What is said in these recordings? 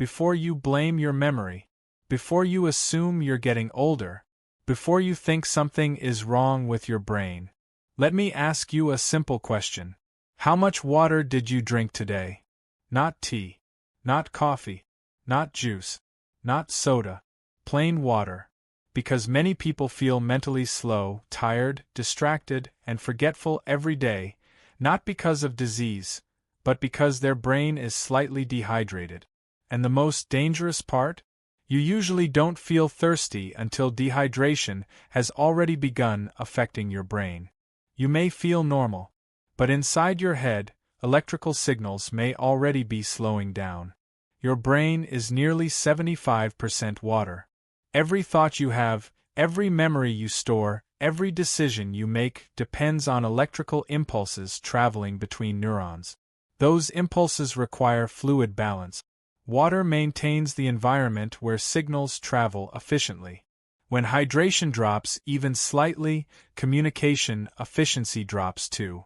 before you blame your memory, before you assume you're getting older, before you think something is wrong with your brain. Let me ask you a simple question. How much water did you drink today? Not tea, not coffee, not juice, not soda, plain water. Because many people feel mentally slow, tired, distracted, and forgetful every day, not because of disease, but because their brain is slightly dehydrated. And the most dangerous part? You usually don't feel thirsty until dehydration has already begun affecting your brain. You may feel normal, but inside your head, electrical signals may already be slowing down. Your brain is nearly 75% water. Every thought you have, every memory you store, every decision you make depends on electrical impulses traveling between neurons. Those impulses require fluid balance. Water maintains the environment where signals travel efficiently. When hydration drops even slightly, communication efficiency drops too.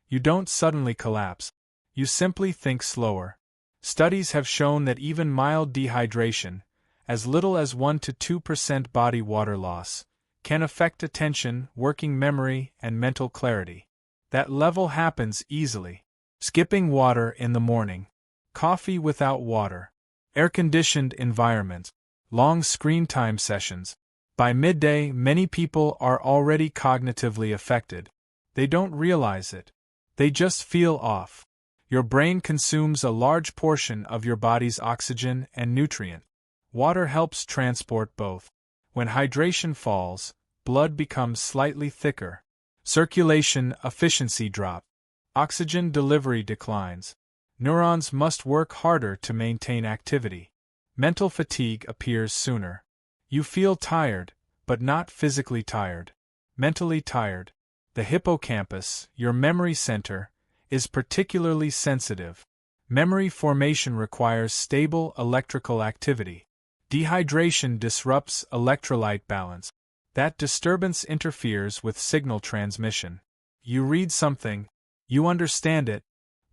You don't suddenly collapse. You simply think slower. Studies have shown that even mild dehydration, as little as 1 to 2% body water loss, can affect attention, working memory, and mental clarity. That level happens easily. Skipping water in the morning, coffee without water, air-conditioned environments, long screen time sessions. By midday, many people are already cognitively affected. They don't realize it. They just feel off. Your brain consumes a large portion of your body's oxygen and nutrient. Water helps transport both. When hydration falls, blood becomes slightly thicker. Circulation efficiency drops. Oxygen delivery declines. Neurons must work harder to maintain activity. Mental fatigue appears sooner. You feel tired, but not physically tired. Mentally tired. The hippocampus, your memory center, is particularly sensitive. Memory formation requires stable electrical activity. Dehydration disrupts electrolyte balance. That disturbance interferes with signal transmission. You read something, you understand it,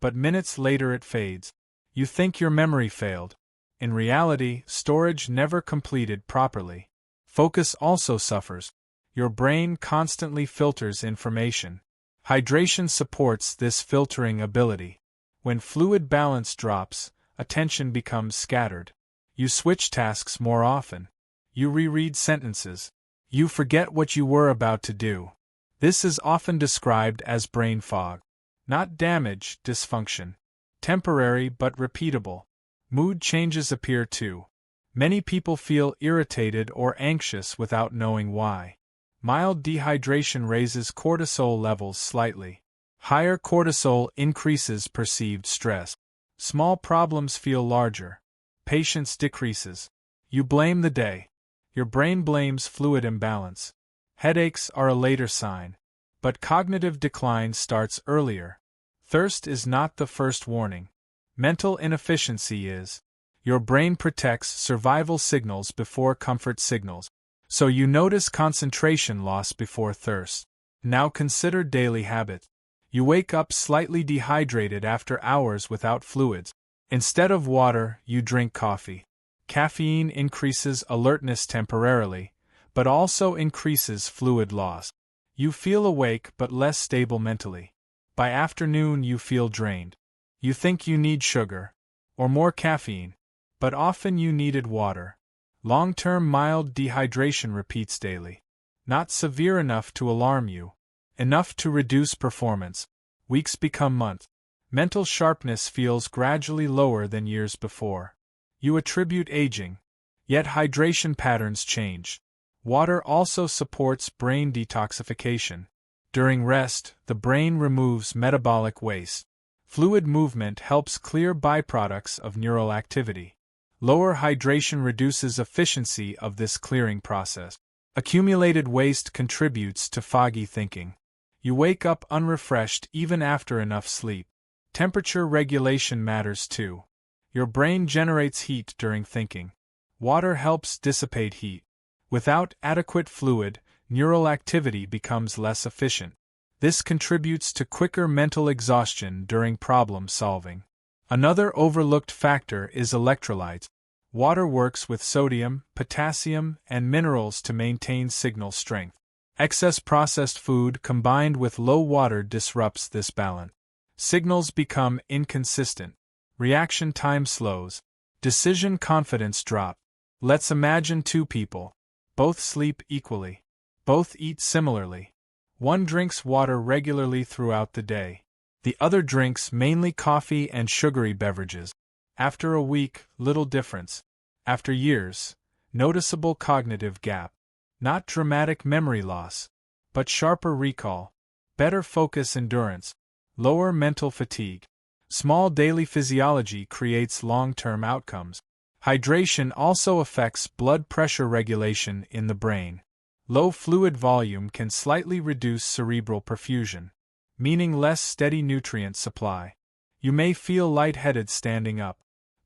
but minutes later it fades. You think your memory failed. In reality, storage never completed properly. Focus also suffers. Your brain constantly filters information. Hydration supports this filtering ability. When fluid balance drops, attention becomes scattered. You switch tasks more often. You reread sentences. You forget what you were about to do. This is often described as brain fog. Not damage, dysfunction. Temporary but repeatable. Mood changes appear too. Many people feel irritated or anxious without knowing why. Mild dehydration raises cortisol levels slightly. Higher cortisol increases perceived stress. Small problems feel larger. Patience decreases. You blame the day. Your brain blames fluid imbalance. Headaches are a later sign. But cognitive decline starts earlier. Thirst is not the first warning. Mental inefficiency is. Your brain protects survival signals before comfort signals. So you notice concentration loss before thirst. Now consider daily habits. You wake up slightly dehydrated after hours without fluids. Instead of water, you drink coffee. Caffeine increases alertness temporarily, but also increases fluid loss. You feel awake but less stable mentally. By afternoon you feel drained. You think you need sugar, or more caffeine, but often you needed water. Long-term mild dehydration repeats daily. Not severe enough to alarm you. Enough to reduce performance. Weeks become months. Mental sharpness feels gradually lower than years before. You attribute aging. Yet hydration patterns change. Water also supports brain detoxification. During rest, the brain removes metabolic waste. Fluid movement helps clear byproducts of neural activity. Lower hydration reduces efficiency of this clearing process. Accumulated waste contributes to foggy thinking. You wake up unrefreshed even after enough sleep. Temperature regulation matters too. Your brain generates heat during thinking. Water helps dissipate heat. Without adequate fluid, neural activity becomes less efficient. This contributes to quicker mental exhaustion during problem solving. Another overlooked factor is electrolytes. Water works with sodium, potassium, and minerals to maintain signal strength. Excess processed food combined with low water disrupts this balance. Signals become inconsistent. Reaction time slows. Decision confidence drop. Let's imagine two people. Both sleep equally. Both eat similarly. One drinks water regularly throughout the day. The other drinks mainly coffee and sugary beverages. After a week, little difference. After years, noticeable cognitive gap. Not dramatic memory loss, but sharper recall, better focus endurance, lower mental fatigue. Small daily physiology creates long-term outcomes. Hydration also affects blood pressure regulation in the brain. Low fluid volume can slightly reduce cerebral perfusion, meaning less steady nutrient supply. You may feel lightheaded standing up,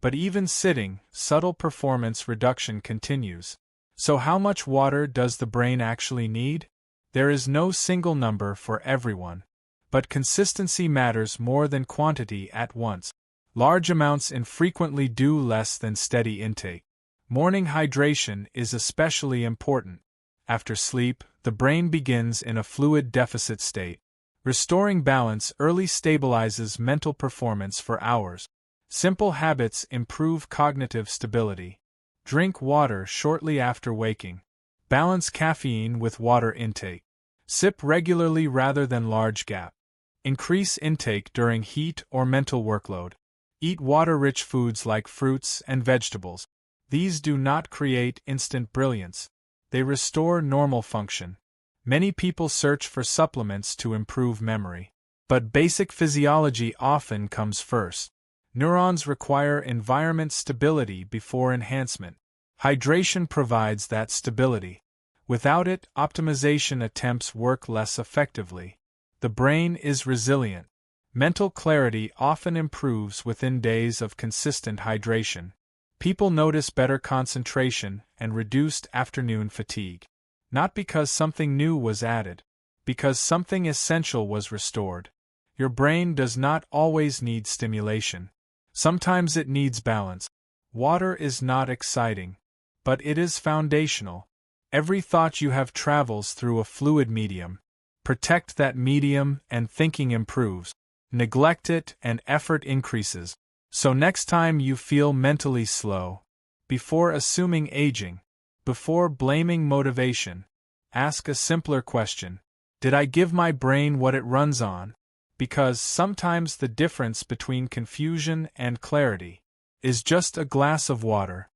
but even sitting, subtle performance reduction continues. So how much water does the brain actually need? There is no single number for everyone, but consistency matters more than quantity at once. Large amounts infrequently do less than steady intake. Morning hydration is especially important. After sleep, the brain begins in a fluid deficit state. Restoring balance early stabilizes mental performance for hours. Simple habits improve cognitive stability. Drink water shortly after waking. Balance caffeine with water intake. Sip regularly rather than large gap. Increase intake during heat or mental workload. Eat water-rich foods like fruits and vegetables. These do not create instant brilliance. They restore normal function. Many people search for supplements to improve memory. But basic physiology often comes first. Neurons require environment stability before enhancement. Hydration provides that stability. Without it, optimization attempts work less effectively. The brain is resilient. Mental clarity often improves within days of consistent hydration. People notice better concentration and reduced afternoon fatigue. Not because something new was added, because something essential was restored. Your brain does not always need stimulation. Sometimes it needs balance. Water is not exciting, but it is foundational. Every thought you have travels through a fluid medium. Protect that medium and thinking improves. Neglect it and effort increases. So next time you feel mentally slow, before assuming aging, before blaming motivation, ask a simpler question. Did I give my brain what it runs on? Because sometimes the difference between confusion and clarity is just a glass of water.